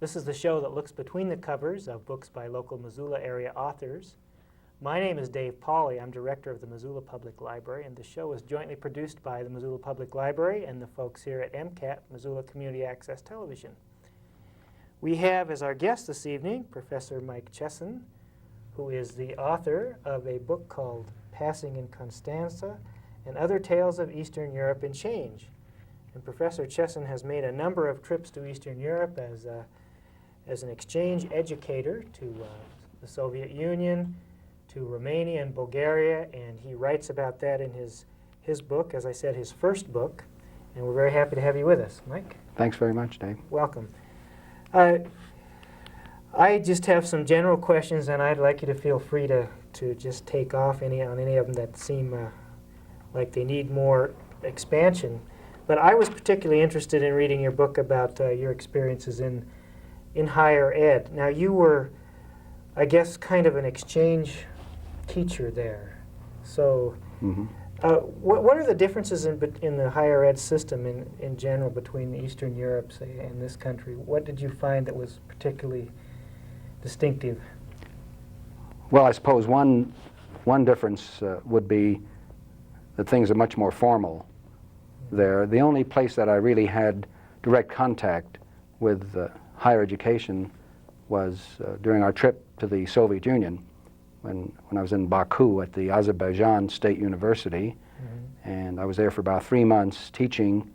This is the show that looks between the covers of books by local Missoula area authors. My name is Dave Pauli. I'm director of the Missoula Public Library, and the show is jointly produced by the Missoula Public Library and the folks here at MCAT, Missoula Community Access Television. We have as our guest this evening Professor Mike Chessin, who is the author of a book called Passing in Costanza and Other Tales of Eastern Europe in Change. And Professor Chessin has made a number of trips to Eastern Europe as an exchange educator to the Soviet Union, to Romania and Bulgaria, and he writes about that in his book, as I said, his first book. And we're very happy to have you with us. Mike? Thanks very much, Dave. Welcome. I just have some general questions, and I'd like you to feel free to just take off on any of them that seem like they need more expansion. But I was particularly interested in reading your book about your experiences in higher ed. Now, you were, I guess, kind of an exchange teacher there. So what are the differences in the higher ed system in general between Eastern Europe, say, and this country? What did you find that was particularly distinctive? Well, I suppose one difference would be that things are much more formal there. The only place that I really had direct contact with higher education was during our trip to the Soviet Union when I was in Baku at the Azerbaijan State University. And I was there for about 3 months teaching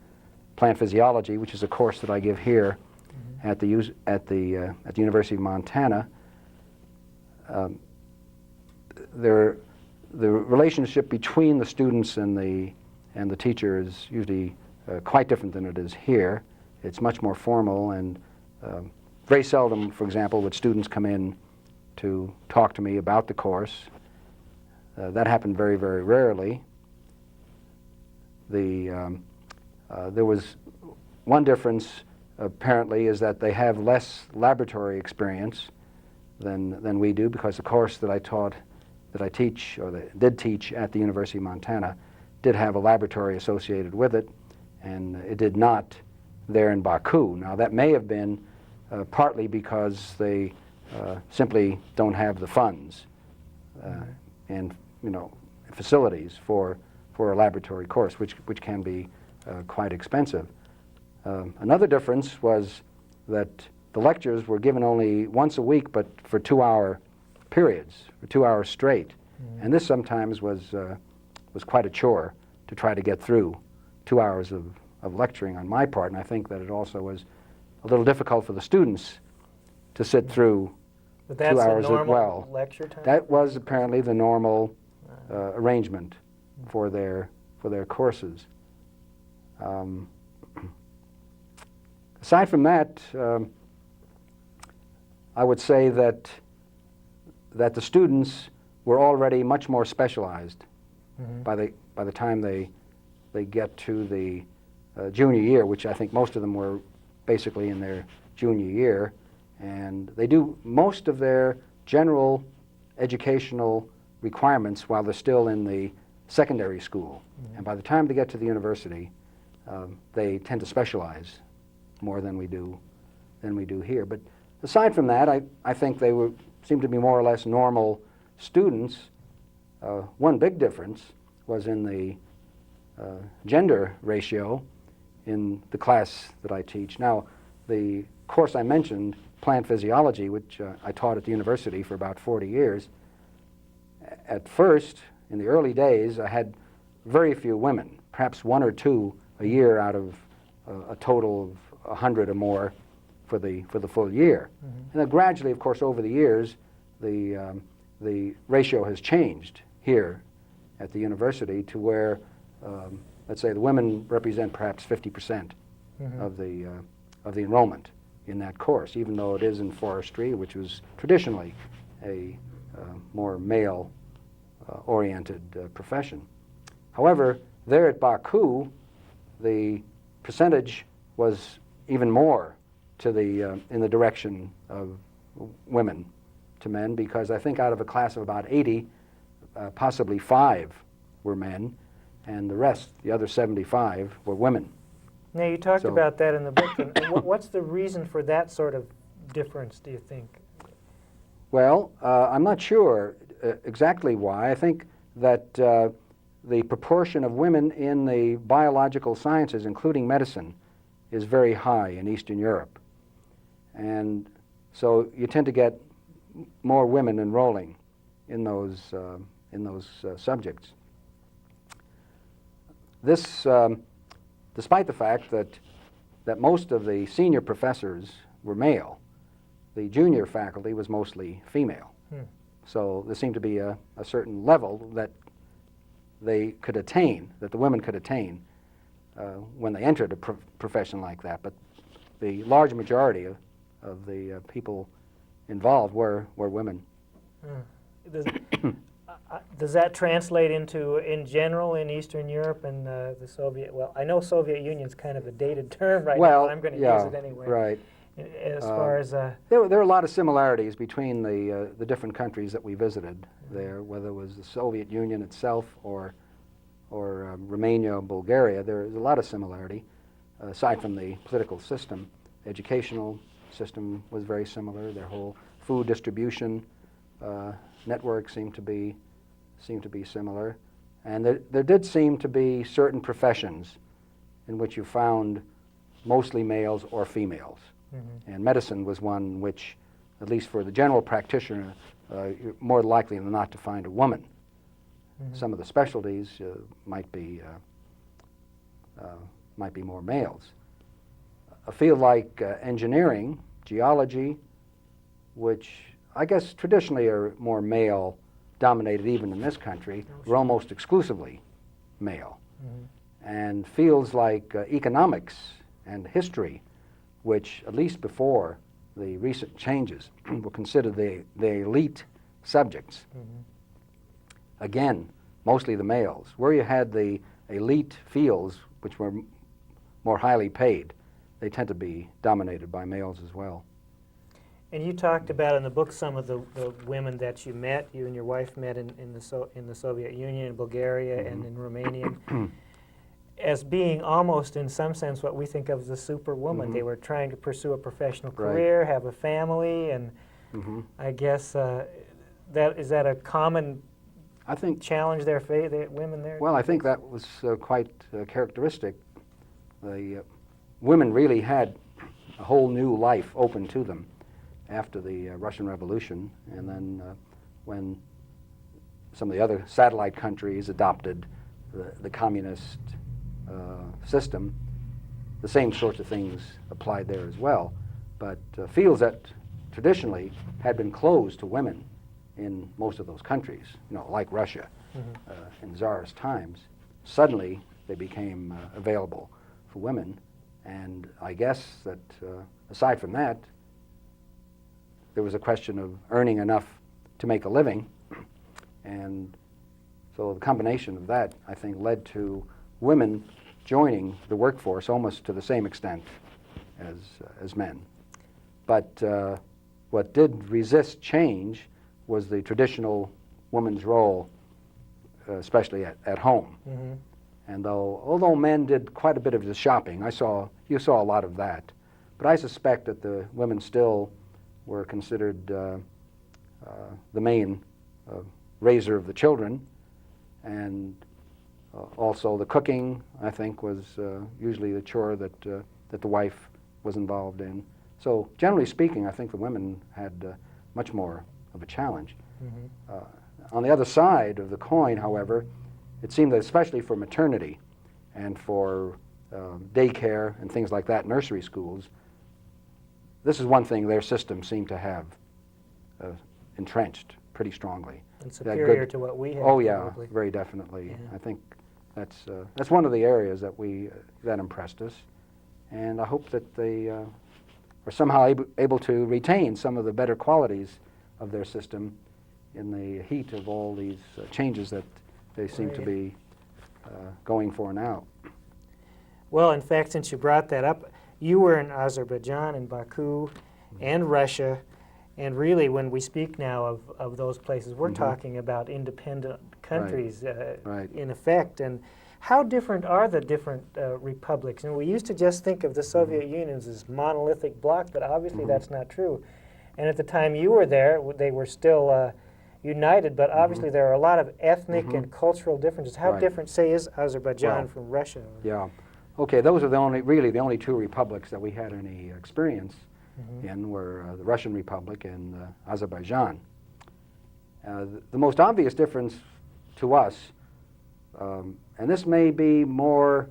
plant physiology, which is a course that I give here at the University of Montana. The relationship between the students and the teacher is usually quite different than it is here. It's much more formal, and very seldom, for example, would students come in to talk to me about the course. That happened very, very rarely. There was one difference, apparently, is that they have less laboratory experience than we do, because the course that I teach, or that did teach at the University of Montana, did have a laboratory associated with it, and it did not there in Baku. Now, that may have been partly because they simply don't have the funds and facilities for a laboratory course, which can be quite expensive. Another difference was that the lectures were given only once a week, but for 2-hour periods, for 2 hours straight. And this sometimes was quite a chore to try to get through 2 hours of lecturing on my part, and I think that it also was a little difficult for the students to sit through 2 hours as well. But that's the normal lecture time? That was apparently the normal arrangement for their courses. Aside from that, I would say that the students were already much more specialized by the time they get to the junior year, which I think most of them were basically in their junior year, and they do most of their general educational requirements while they're still in the secondary school. And by the time they get to the university, they tend to specialize more than we do here. But aside from that, I think they seemed to be more or less normal students. One big difference was in the gender ratio in the class that I teach. Now, the course I mentioned, plant physiology, which I taught at the university for about 40 years, at first, in the early days, I had very few women, perhaps 1 or 2 a year out of a total of 100 or more for the full year. And then gradually, of course, over the years, the ratio has changed here at the university to where, let's say, the women represent perhaps 50% of the enrollment in that course, even though it is in forestry, which was traditionally a more male-oriented profession. However, there at Baku, the percentage was even more to in the direction of women to men, because I think out of a class of about 80, possibly 5 were men, and the rest, the other 75, were women. Now, you talked about that in the book. And what's the reason for that sort of difference, do you think? Well, I'm not sure exactly why. I think that the proportion of women in the biological sciences, including medicine, is very high in Eastern Europe. And so you tend to get more women enrolling in those subjects. This, despite the fact that most of the senior professors were male, the junior faculty was mostly female. So there seemed to be a certain level that they could attain, that the women could attain when they entered a profession like that. But the large majority of the people involved were women. Does that translate into, in general, in Eastern Europe and the Soviet? Well, I know Soviet Union's kind of a dated term right now, but I'm going to use it anyway. Right. As far as there are a lot of similarities between the different countries that we visited there, whether it was the Soviet Union itself or Romania or Bulgaria. There is a lot of similarity, aside from the political system. Educational system was very similar. Their whole food distribution network seemed to be similar, and there did seem to be certain professions in which you found mostly males or females. And medicine was one which, at least for the general practitioner, you're more likely than not to find a woman. Some of the specialties might be more males. A field like engineering, geology, which I guess traditionally are more male-dominated even in this country, were almost exclusively male. And fields like economics and history, which at least before the recent changes were considered the elite subjects. Again, mostly the males. Where you had the elite fields, which were more highly paid, they tend to be dominated by males as well. And you talked about in the book some of the women that you met, you and your wife met in the Soviet Union, in Bulgaria, and in Romania, as being almost, in some sense, what we think of as a superwoman. They were trying to pursue a professional career, have a family, and I guess is that a common challenge the women there? Well, I think that was quite characteristic. The women really had a whole new life open to them after the Russian Revolution, and then when some of the other satellite countries adopted the communist system, the same sorts of things applied there as well. But fields that traditionally had been closed to women in most of those countries, like Russia in Tsarist times, suddenly they became available for women. And I guess that aside from that, there was a question of earning enough to make a living. And so the combination of that, I think, led to women joining the workforce almost to the same extent as men. But what did resist change was the traditional woman's role, especially at home. And although men did quite a bit of the shopping, you saw a lot of that. But I suspect that the women still were considered the main raiser of the children, and also the cooking, I think, was usually the chore that the wife was involved in. So generally speaking, I think the women had much more of a challenge. On the other side of the coin, however, it seemed that especially for maternity and for daycare and things like that, nursery schools, this is one thing their system seemed to have entrenched pretty strongly. And superior to what we have. Oh yeah, probably. Very definitely. Yeah. I think that's one of the areas that impressed us, and I hope that they are somehow able to retain some of the better qualities of their system in the heat of all these changes that they seem to be going for now. Well, in fact, since you brought that up, you were in Azerbaijan and Baku and Russia, and really when we speak now of those places, we're talking about independent countries in effect. And How different are the different republics? And we used to just think of the Soviet Union as this monolithic bloc, but obviously that's not true. And at the time you were there, they were still united, but obviously there are a lot of ethnic and cultural differences. How different, say, is Azerbaijan from Russia? Yeah. Okay, those are really the only two republics that we had any experience in were the Russian Republic and Azerbaijan. The most obvious difference to us, and this may be more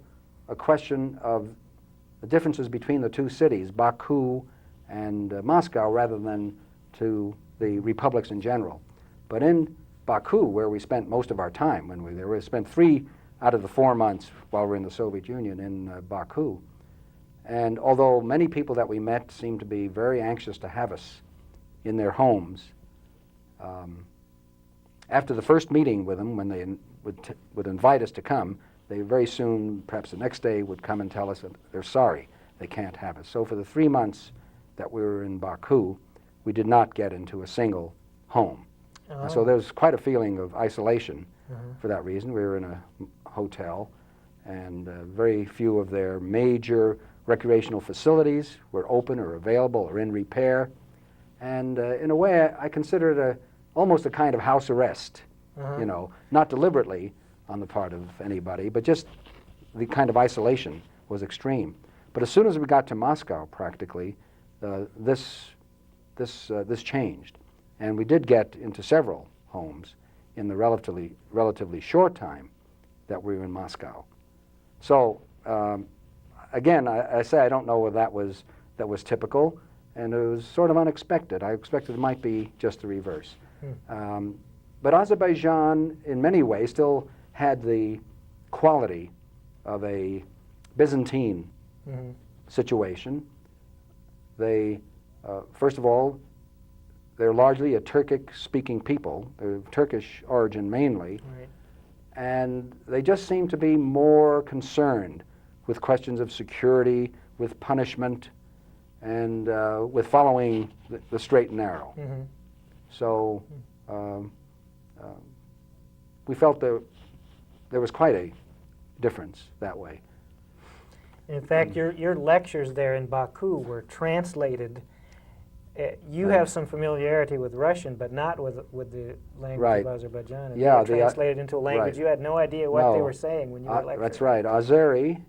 a question of the differences between the two cities, Baku and Moscow, rather than to the republics in general. But in Baku, where we spent most of our time when we were there, we spent 3 out of the 4 months while we were in the Soviet Union in Baku. And although many people that we met seemed to be very anxious to have us in their homes, after the first meeting with them, when they would invite us to come, they very soon, perhaps the next day, would come and tell us that they're sorry, they can't have us. So for the 3 months that we were in Baku, we did not get into a single home. So there was quite a feeling of isolation for that reason. We were in a hotel, and very few of their major recreational facilities were open or available or in repair. And in a way, I consider it almost a kind of house arrest, you know, not deliberately on the part of anybody, but just the kind of isolation was extreme. But as soon as we got to Moscow, practically, this changed. And we did get into several homes in the relatively short time that we were in Moscow. So again, I say I don't know whether that was typical, and it was sort of unexpected. I expected it might be just the reverse. But Azerbaijan, in many ways, still had the quality of a Byzantine situation. They, first of all, they're largely a Turkic-speaking people. They're of Turkish origin mainly. Right. And they just seem to be more concerned with questions of security, with punishment, and with following the straight and narrow. So we felt there was quite a difference that way. In fact, your lectures there in Baku were translated. You have some familiarity with Russian, but not with the language of Azerbaijan. And Yeah, they were translated into a language you had no idea what they were saying when you were lecturing. That's right. Azeri,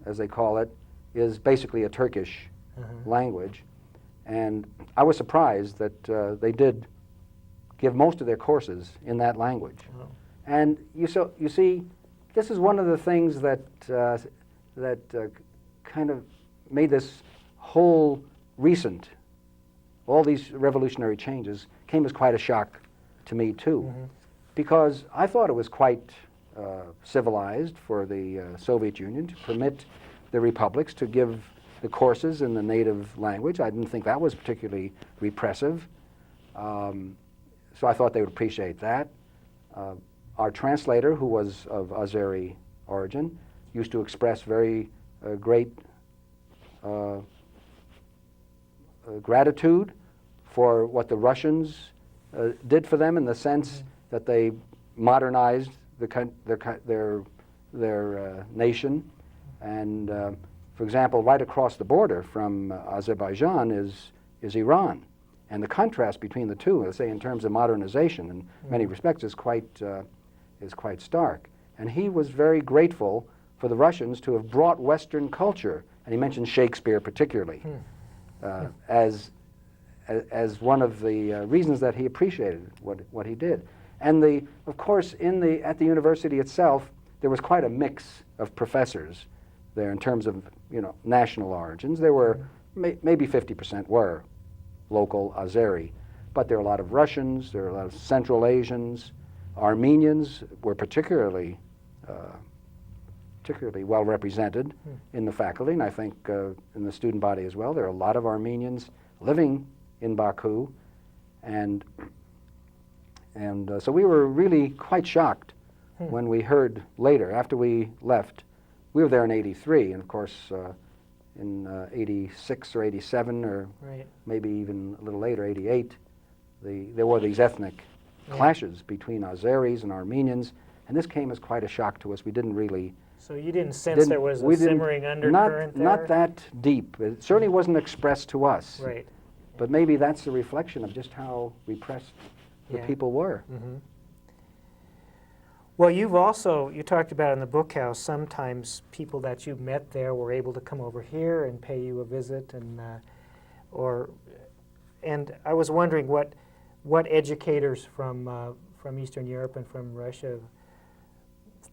as they call it, is basically a Turkish language. And I was surprised that they did give most of their courses in that language. And you see, this is one of the things that kind of made this whole all these revolutionary changes came as quite a shock to me too, because I thought it was quite civilized for the Soviet Union to permit the republics to give the courses in the native language. I didn't think that was particularly repressive, so I thought they would appreciate that. Our translator, who was of Azeri origin, used to express very great gratitude for what the Russians did for them, in the sense that they modernized their nation. And for example, right across the border from Azerbaijan is Iran, and the contrast between the two, let's say in terms of modernization, in many respects, is quite stark. And he was very grateful for the Russians to have brought Western culture, and he mentioned Shakespeare particularly, as one of the reasons that he appreciated what he did. And of course, at the university itself, there was quite a mix of professors there in terms of national origins. There were maybe 50% were local Azeri, but there are a lot of Russians, there are a lot of Central Asians. Armenians were particularly well represented in the faculty, and I think in the student body as well. There are a lot of Armenians living in Baku, and so we were really quite shocked when we heard later, after we left. We were there in '83, and of course in '86 or '87, or maybe even a little later, '88, there were these ethnic clashes between Azeris and Armenians, And this came as quite a shock to us. We didn't really... So you didn't sense there was a we didn't- simmering undercurrent there? Not that deep. It certainly wasn't expressed to us. Right. But maybe that's a reflection of just how repressed the Yeah. people were. Mm-hmm. Well, you talked about in the book how sometimes people that you met there were able to come over here and pay you a visit, and I was wondering what educators from Eastern Europe and from Russia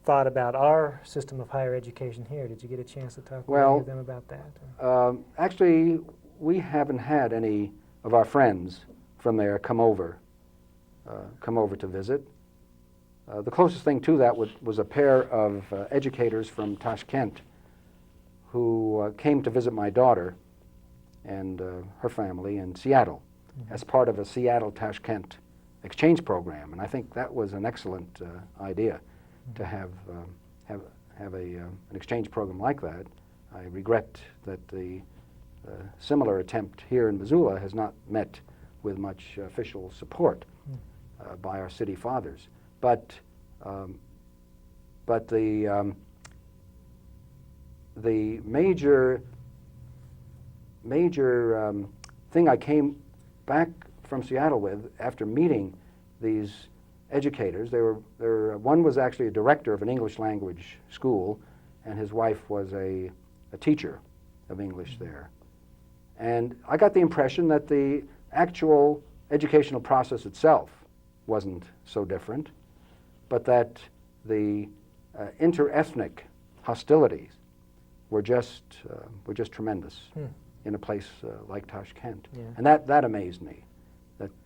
thought about our system of higher education here. Did you get a chance to talk with any of them about that? Actually, we haven't had any of our friends from there come over to visit. The closest thing to that was a pair of educators from Tashkent who came to visit my daughter and her family in Seattle as part of a Seattle-Tashkent exchange program. And I think that was an excellent idea to have an exchange program like that. I regret that the similar attempt here in Missoula has not met with much official support by our city fathers. But the major thing I came back from Seattle with after meeting these educators, one was actually a director of an English language school, and his wife was a teacher of English there. And I got the impression that the actual educational process itself wasn't so different, but that the inter-ethnic hostilities were just tremendous in a place like Tashkent. Yeah. And that amazed me.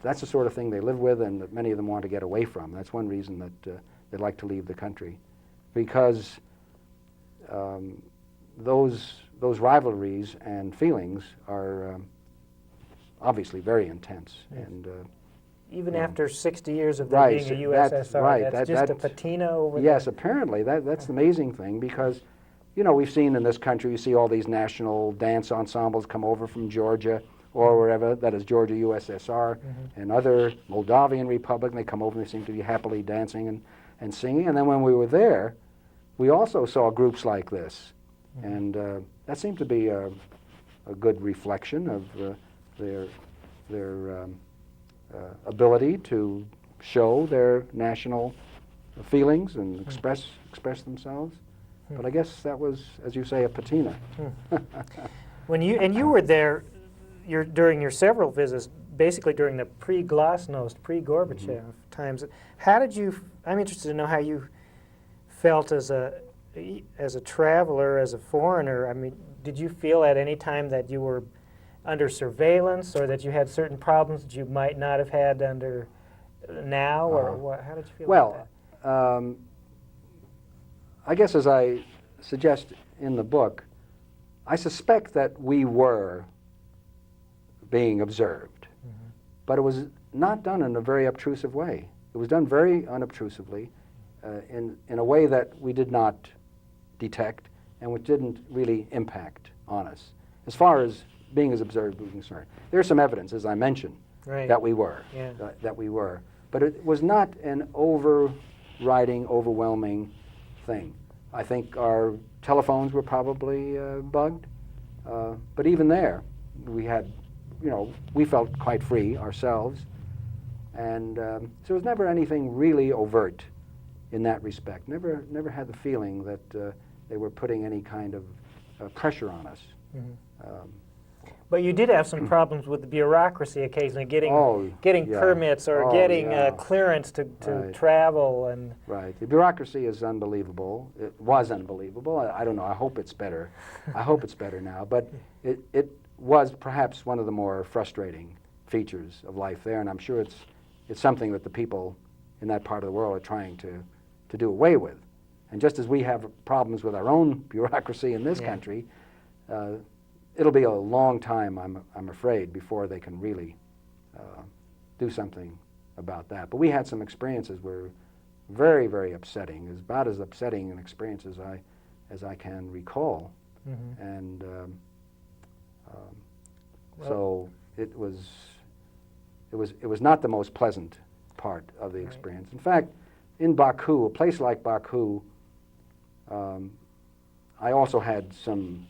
That's the sort of thing they live with and that many of them want to get away from. That's one reason that they'd like to leave the country, because those rivalries and feelings are obviously very intense. Yes. And even yeah. after 60 years of there Right, being a USSR, right, that's just a patina over yes, there? apparently. That's the amazing thing, because, you know, we've seen in this country, you see all these national dance ensembles come over from Georgia or wherever, that is Georgia, USSR, and other Moldavian Republic, and they come over and they seem to be happily dancing and singing. And then when we were there, we also saw groups like this. And that seemed to be a good reflection of their ability to show their national feelings and express themselves. But I guess that was, as you say, a patina. When you were there, during your several visits, basically during the pre-Glasnost, pre-Gorbachev times, how did you? I'm interested to know how you felt as a traveler, as a foreigner. I mean, did you feel at any time that you were under surveillance, or that you had certain problems that you might not have had under now, or what, how did you feel about that? I guess, as I suggest in the book, I suspect that we were being observed, but it was not done in a very obtrusive way. It was done very unobtrusively, in a way that we did not detect and which didn't really impact on us. As far as being as observed was concerned, there's some evidence, as I mentioned, that we were, but it was not an overriding, overwhelming thing. I think our telephones were probably bugged, but even there, we had, we felt quite free ourselves, and so it was never anything really overt in that respect. Never had the feeling that they were putting any kind of pressure on us. But you did have some problems with the bureaucracy occasionally, getting permits or getting clearance to travel. And right, the bureaucracy is unbelievable. It was unbelievable. I don't know. I hope it's better. I hope it's better now. But it was perhaps one of the more frustrating features of life there, and I'm sure it's something that the people in that part of the world are trying to do away with. And just as we have problems with our own bureaucracy in this country, it'll be a long time, I'm afraid, before they can really do something about that. But we had some experiences were very, very upsetting. It was about as upsetting an experience as I can recall. And so it was not the most pleasant part of the experience. In fact, in Baku, a place like Baku, I also had some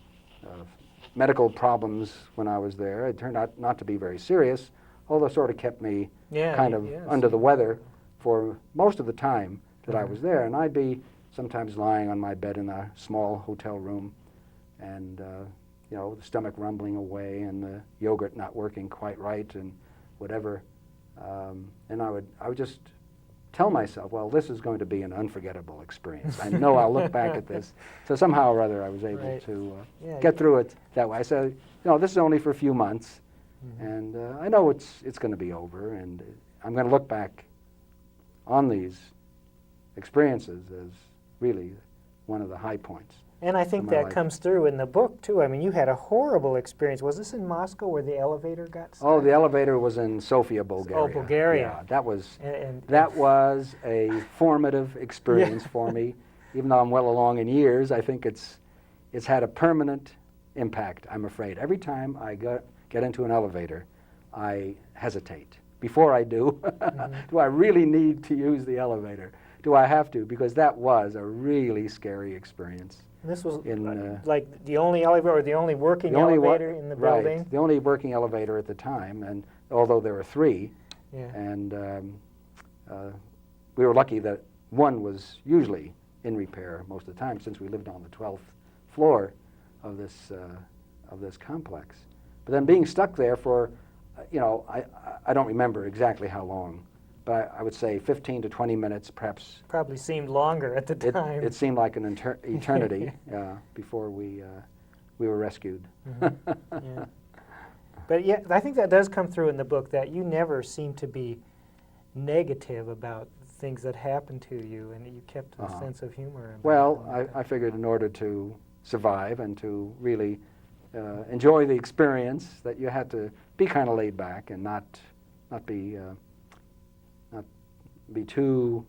medical problems when I was there. It turned out not to be very serious, although sort of kept me kind of under the weather for most of the time that I was there. And I'd be sometimes lying on my bed in a small hotel room and, you know, the stomach rumbling away and the yogurt not working quite right and whatever. And I would just tell myself, well, this is going to be an unforgettable experience. I know I'll look back at this. So somehow or other I was able to get through it that way. I said, you know, this is only for a few months, and I know it's going to be over, and I'm going to look back on these experiences as really one of the high points. And I think that comes through in the book, too. I mean, you had a horrible experience. Was this in Moscow where the elevator got stuck? Oh, the elevator was in Sofia, Bulgaria. Oh, Bulgaria. Yeah, that was a formative experience for me. Even though I'm well along in years, I think it's had a permanent impact, I'm afraid. Every time I get into an elevator, I hesitate. Before I do, do I really need to use the elevator? Do I have to? Because that was a really scary experience. This was like the only elevator or the only working elevator in the building? Right, the only working elevator at the time, and although there were three, and we were lucky that one was usually in repair most of the time, since we lived on the 12th floor of this complex. But then being stuck there for, you know, I don't remember exactly how long, but I would say 15 to 20 minutes, perhaps. Probably seemed longer at the time. It seemed like an eternity before we were rescued. Yeah. But yeah, I think that does come through in the book, that you never seem to be negative about things that happened to you, and you kept a sense of humor. Well, I figured in order to survive and to really enjoy the experience, that you had to be kind of laid back and not be too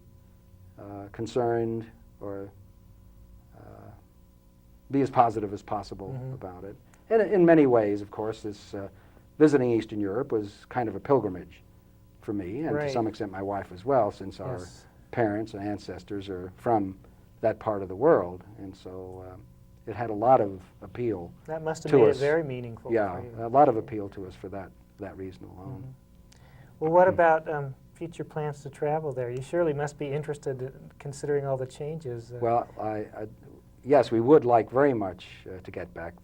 concerned, or be as positive as possible about it. And in many ways, of course, this visiting Eastern Europe was kind of a pilgrimage for me, and to some extent my wife as well, since our parents and ancestors are from that part of the world, and so it had a lot of appeal. That must have made it very meaningful. Yeah, for you. a lot of appeal to us for that reason alone. Well, what about future plans to travel there? You surely must be interested, considering all the changes. Well, yes, we would like very much to get back,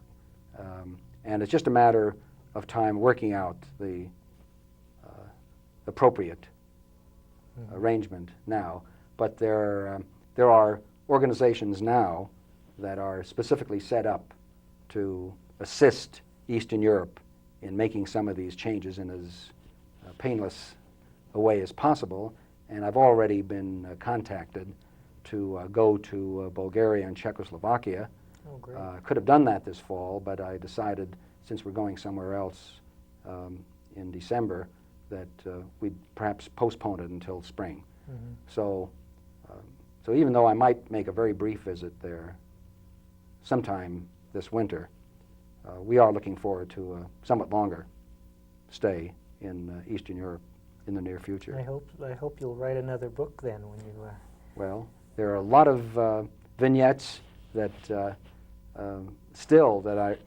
and it's just a matter of time working out the appropriate arrangement now. But there are organizations now that are specifically set up to assist Eastern Europe in making some of these changes in as painless a way as possible, and I've already been contacted to go to Bulgaria and Czechoslovakia. Oh, great. Could have done that this fall, but I decided, since we're going somewhere else in December, that we'd perhaps postpone it until spring. So even though I might make a very brief visit there sometime this winter, we are looking forward to a somewhat longer stay in Eastern Europe in the near future. I hope you'll write another book then when you. Well, there are a lot of vignettes that still that I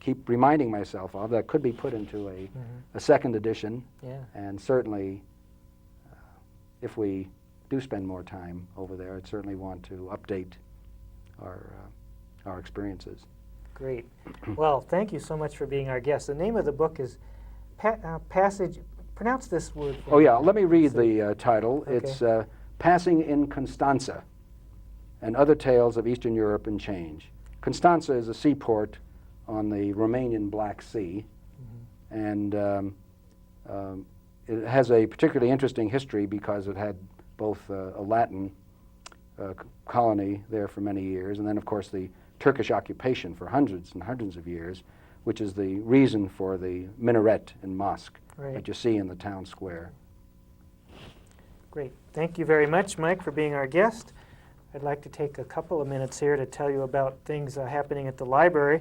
keep reminding myself of that could be put into a second edition. Yeah. And certainly, if we do spend more time over there, I'd certainly want to update our experiences. Great. Well, thank you so much for being our guest. The name of the book is Passage. Pronounce this word. Oh yeah, let me read the title. Okay. It's Passing in Costanza and Other Tales of Eastern Europe and Change. Costanza is a seaport on the Romanian Black Sea, and it has a particularly interesting history because it had both a Latin colony there for many years, and then of course the Turkish occupation for hundreds and hundreds of years, which is the reason for the minaret and mosque that you see in the town square. Great. Thank you very much, Mike, for being our guest. I'd like to take a couple of minutes here to tell you about things happening at the library.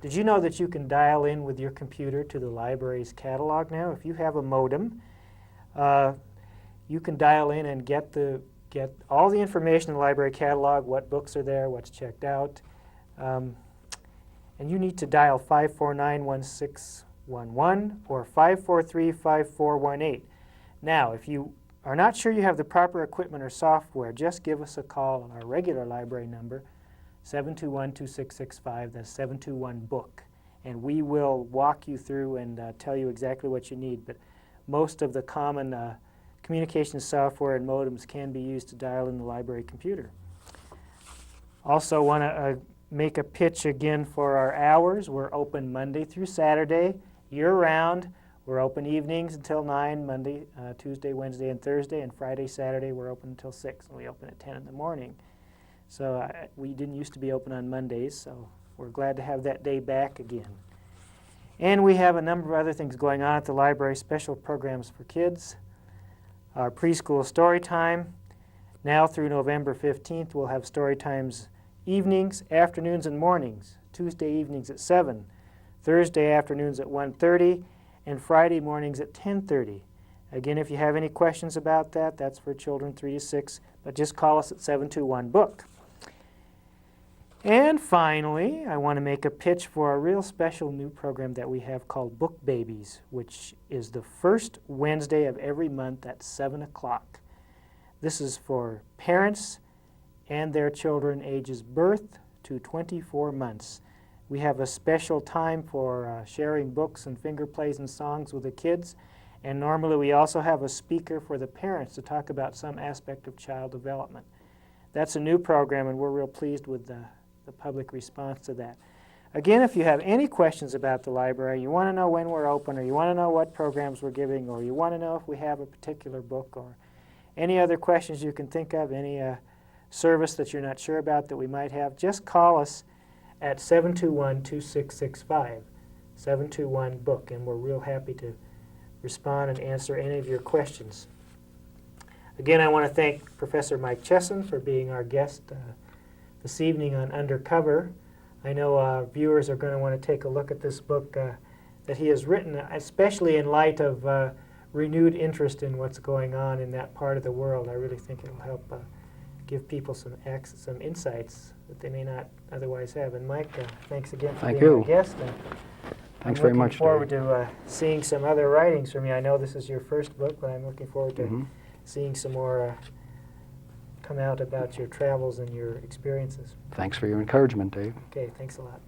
Did you know that you can dial in with your computer to the library's catalog now? If you have a modem, you can dial in and get the get all the information in the library catalog, what books are there, what's checked out. And you need to dial 549-1611 or 543-5418. Now, if you are not sure you have the proper equipment or software, just give us a call on our regular library number, 721-2665, that's 721-BOOK. And we will walk you through and tell you exactly what you need. But most of the common communication software and modems can be used to dial in the library computer. Also want to make a pitch again for our hours. We're open Monday through Saturday, year-round. We're open evenings until 9, Monday, Tuesday, Wednesday, and Thursday, and Friday, Saturday, we're open until 6, and we open at 10 in the morning. So we didn't used to be open on Mondays, so we're glad to have that day back again. And we have a number of other things going on at the library, special programs for kids, our preschool story time. Now through November 15th, we'll have story times evenings, afternoons, and mornings. Tuesday evenings at 7, Thursday afternoons at 1:30, and Friday mornings at 10:30. Again, if you have any questions about that, that's for children 3 to 6, but just call us at 721-BOOK. And finally, I want to make a pitch for a real special new program that we have called Book Babies, which is the first Wednesday of every month at 7 o'clock. This is for parents and their children ages birth to 24 months. We have a special time for sharing books and finger plays and songs with the kids, and normally we also have a speaker for the parents to talk about some aspect of child development. That's a new program, and we're real pleased with the public response to that. Again, if you have any questions about the library, you want to know when we're open, or you want to know what programs we're giving, or you want to know if we have a particular book, or any other questions you can think of, any service that you're not sure about that we might have, just call us at 721-2665, 721-BOOK, and we're real happy to respond and answer any of your questions. Again, I want to thank Professor Mike Chessin for being our guest this evening on Undercover. I know viewers are going to want to take a look at this book that he has written, especially in light of renewed interest in what's going on in that part of the world. I really think it'll help give people some insights that they may not otherwise have. And Mike, thanks again for being our guest. And thanks very much, I'm looking forward to seeing some other writings from you. I know this is your first book, but I'm looking forward to seeing some more come out about your travels and your experiences. Thanks for your encouragement, Dave. Okay, thanks a lot.